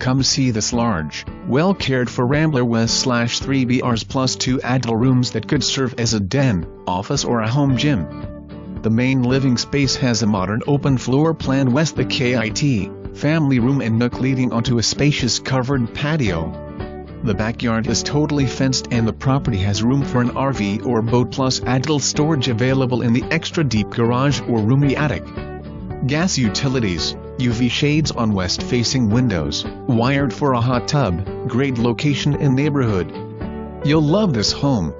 Come see this large, well-cared-for Rambler West/3 BRs plus 2 add'l rooms that could serve as a den, office or a home gym. The main living space has a modern open floor plan west the KIT, family room and nook leading onto a spacious covered patio. The backyard is totally fenced and the property has room for an RV or boat plus add'l storage available in the extra deep garage or roomy attic. Gas utilities, UV shades on west-facing windows, wired for a hot tub, great location in neighborhood. You'll love this home.